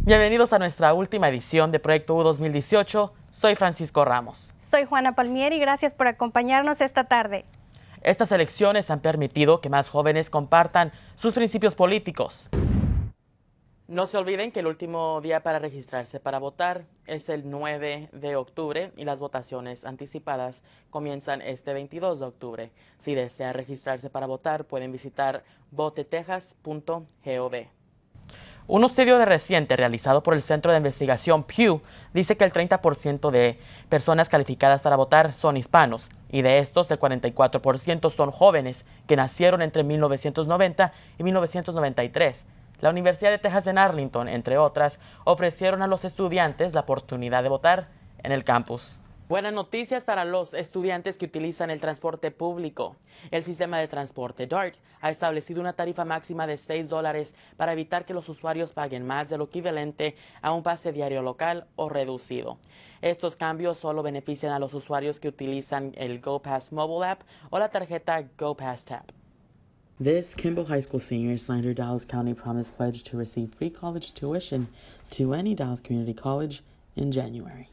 Bienvenidos a nuestra última edición de Proyecto U 2018. Soy Francisco Ramos. Soy Juana Palmieri y gracias por acompañarnos esta tarde. Estas elecciones han permitido que más jóvenes compartan sus principios políticos. No se olviden que el último día para registrarse para votar es el 9 de octubre y las votaciones anticipadas comienzan este 22 de octubre. Si desea registrarse para votar, pueden visitar votetexas.gov. Un estudio reciente realizado por el Centro de Investigación Pew dice que el 30% de personas calificadas para votar son hispanos y de estos el 44% son jóvenes que nacieron entre 1990 y 1993. La Universidad de Texas en Arlington, entre otras, ofrecieron a los estudiantes la oportunidad de votar en el campus. Buenas noticias para los estudiantes que utilizan el transporte público. El sistema de transporte DART ha establecido una tarifa máxima de $6 para evitar que los usuarios paguen más de lo equivalente a un pase diario local o reducido. Estos cambios solo benefician a los usuarios que utilizan el GoPass Mobile App o la tarjeta GoPass Tap. This Kimball High School senior signed her Dallas County Promise pledge to receive free college tuition to any Dallas Community College in January.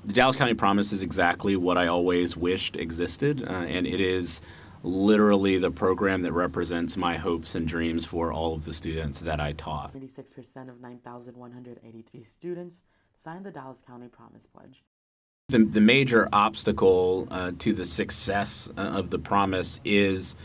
The Dallas County Promise is exactly what I always wished existed, and it is literally the program that represents my hopes and dreams for all of the students that I taught. 86% of 9,183 students signed the Dallas County Promise Pledge. The major obstacle to the success of the promise is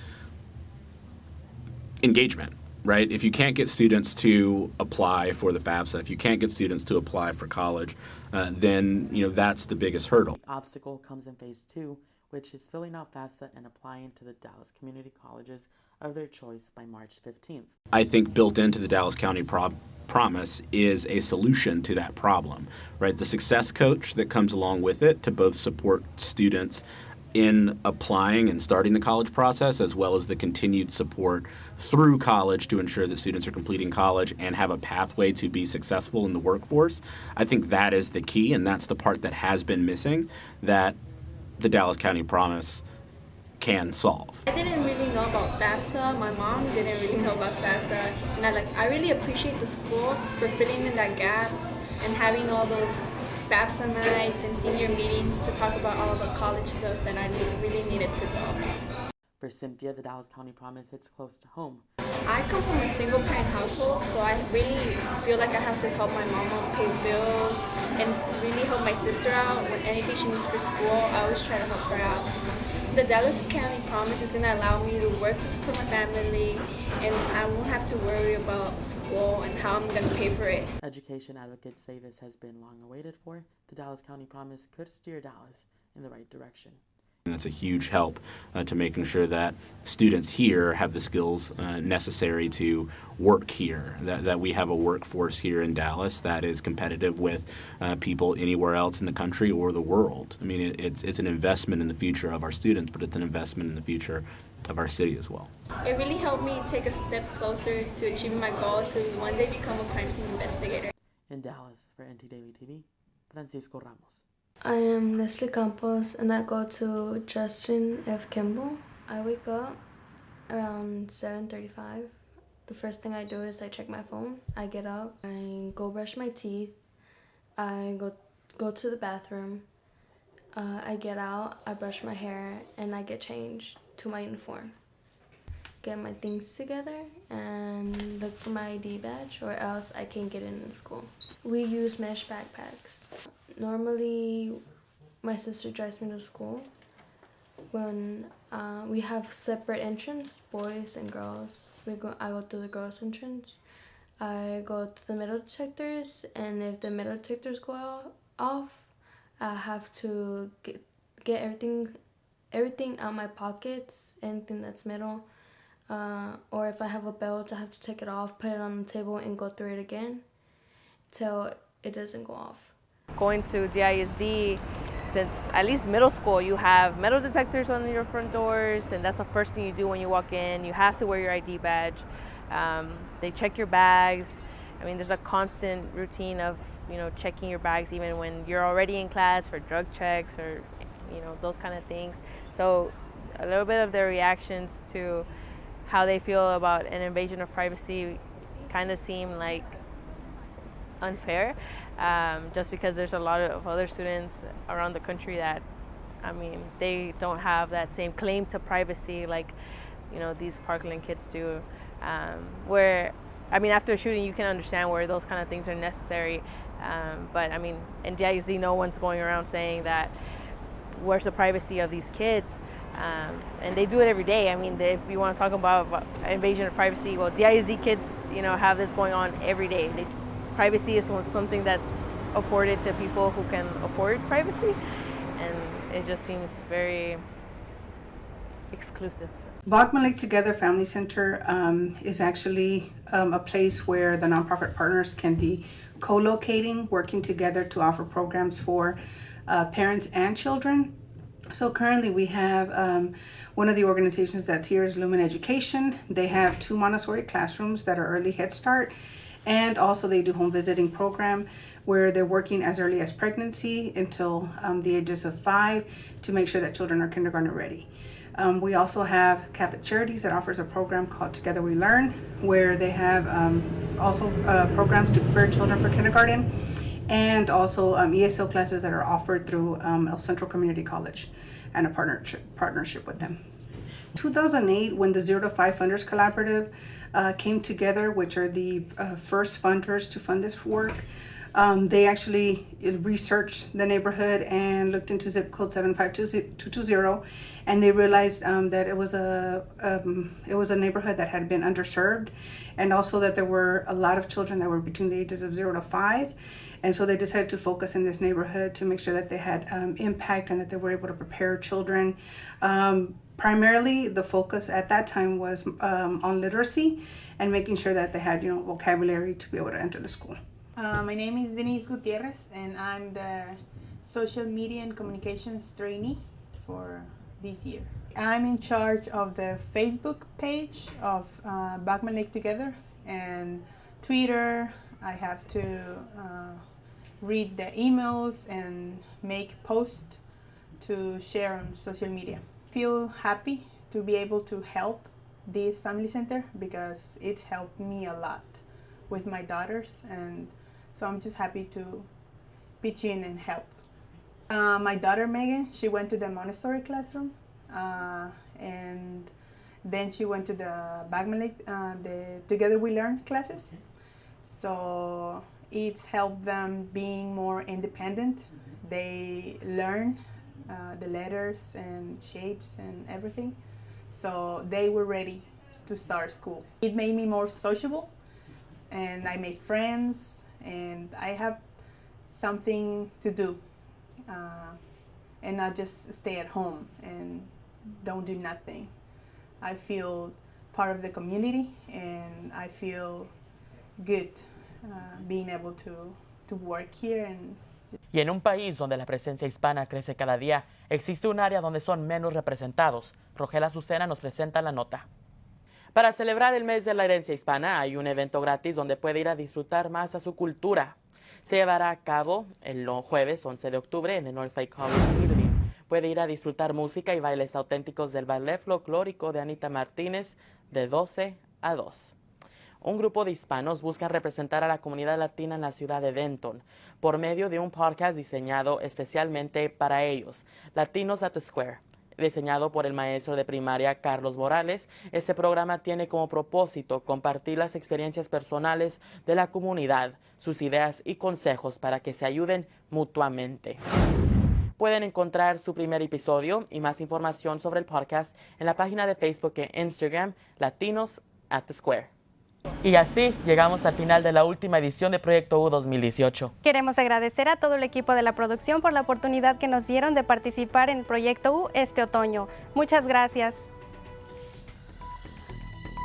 engagement. Right? If you can't get students to apply for the FAFSA, if you can't get students to apply for college, then that's the biggest hurdle. The obstacle comes in phase 2, which is filling out FAFSA and applying to the Dallas community colleges of their choice by March 15th. I think built into the Dallas County Promise is a solution to that problem. Right? The success coach that comes along with it to both support students in applying and starting the college process, as well as the continued support through college to ensure that students are completing college and have a pathway to be successful in the workforce. I think that is the key, and that's the part that has been missing that the Dallas County Promise can solve. I didn't really know about FAFSA. My mom didn't really know about FAFSA, and I really appreciate the school for filling in that gap and having all those FAFSA nights and senior meetings to talk about all of the college stuff that I really needed to know. For Cynthia, the Dallas County Promise hits close to home. I come from a single parent household, so I really feel like I have to help my mama pay bills and really help my sister out with anything she needs for school. I always try to help her out. The Dallas County Promise is going to allow me to work to support my family, and I won't have to worry about school and how I'm going to pay for it. Education advocates say this has been long awaited for. The Dallas County Promise could steer Dallas in the right direction. And that's a huge help to making sure that students here have the skills necessary to work here, that we have a workforce here in Dallas that is competitive with people anywhere else in the country or the world. I mean, it's an investment in the future of our students, but it's an investment in the future of our city as well. It really helped me take a step closer to achieving my goal to one day become a crime scene investigator. In Dallas, for NT Daily TV, Francisco Ramos. I am Leslie Campos and I go to Justin F. Kimball. I wake up around 7:35. The first thing I do is I check my phone. I get up, I go brush my teeth, I go to the bathroom, I get out, I brush my hair, and I get changed to my uniform. Get my things together and look for my ID badge or else I can't get in school. We use mesh backpacks. Normally, my sister drives me to school. When we have separate entrance, boys and girls. I go through the girls' entrance. I go to the metal detectors, and if the metal detectors go off, I have to get everything out my pockets, anything that's metal. Or if I have a belt, I have to take it off, put it on the table, and go through it again till it doesn't go off. Going to DISD, since at least middle school, you have metal detectors on your front doors, and that's the first thing you do when you walk in. You have to wear your ID badge. They check your bags. I mean, there's a constant routine of, checking your bags even when you're already in class for drug checks or, those kind of things. So a little bit of their reactions to how they feel about an invasion of privacy kind of seem like unfair, just because there's a lot of other students around the country that, I mean, they don't have that same claim to privacy like, you know, these Parkland kids do. Where, I mean, after a shooting, you can understand where those kind of things are necessary. But I mean, in DISD, no one's going around saying that where's the privacy of these kids. And they do it every day. I mean, if you want to talk about invasion of privacy, well, DISD kids, you know, have this going on every day. Privacy is something that's afforded to people who can afford privacy, and it just seems very exclusive. Bachman Lake Together Family Center is actually a place where the nonprofit partners can be co-locating, working together to offer programs for parents and children. So currently we have one of the organizations that's here is Lumen Education. They have 2 Montessori classrooms that are early Head Start, and also they do home visiting program where they're working as early as pregnancy until the ages of 5 to make sure that children are kindergarten ready. We also have Catholic Charities that offers a program called Together We Learn, where they have also programs to prepare children for kindergarten, and also ESL classes that are offered through El Centro Community College and a partnership with them. 2008, when the 0 to 5 Funders Collaborative came together, which are the first funders to fund this work, they actually researched the neighborhood and looked into zip code 75220, and they realized that it was a neighborhood that had been underserved, and also that there were a lot of children that were between the ages of 0 to 5. And so they decided to focus in this neighborhood to make sure that they had impact and that they were able to prepare children. Primarily, the focus at that time was on literacy and making sure that they had, vocabulary to be able to enter the school. My name is Denise Gutierrez, and I'm the social media and communications trainee for this year. I'm in charge of the Facebook page of Bachman Lake Together and Twitter. I have to read the emails and make posts to share on social media. I feel happy to be able to help this family center because it's helped me a lot with my daughters, and so I'm just happy to pitch in and help. My daughter Megan, she went to the Montessori classroom, and then she went to the Bachman Lake, the Together We Learn classes. So it's helped them being more independent. They learn the letters and shapes and everything. So they were ready to start school. It made me more sociable, and I made friends, and I have something to do, and not just stay at home and don't do nothing. I feel part of the community, and I feel good being able to work here. Y en un país donde la presencia hispana crece cada día, existe un área donde son menos representados. Rogel Azucena nos presenta la nota. Para celebrar el mes de la herencia hispana, hay un evento gratis donde puede ir a disfrutar más a su cultura. Se llevará a cabo el jueves 11 de octubre en el Northlake College Community. Puede ir a disfrutar música y bailes auténticos del ballet folclórico de Anita Martínez de 12 a 2. Un grupo de hispanos busca representar a la comunidad latina en la ciudad de Denton por medio de un podcast diseñado especialmente para ellos, Latinos at the Square. Diseñado por el maestro de primaria Carlos Morales, este programa tiene como propósito compartir las experiencias personales de la comunidad, sus ideas y consejos para que se ayuden mutuamente. Pueden encontrar su primer episodio y más información sobre el podcast en la página de Facebook e Instagram, Latinos at the Square. Y así llegamos al final de la última edición de Proyecto U 2018. Queremos agradecer a todo el equipo de la producción por la oportunidad que nos dieron de participar en Proyecto U este otoño. Muchas gracias.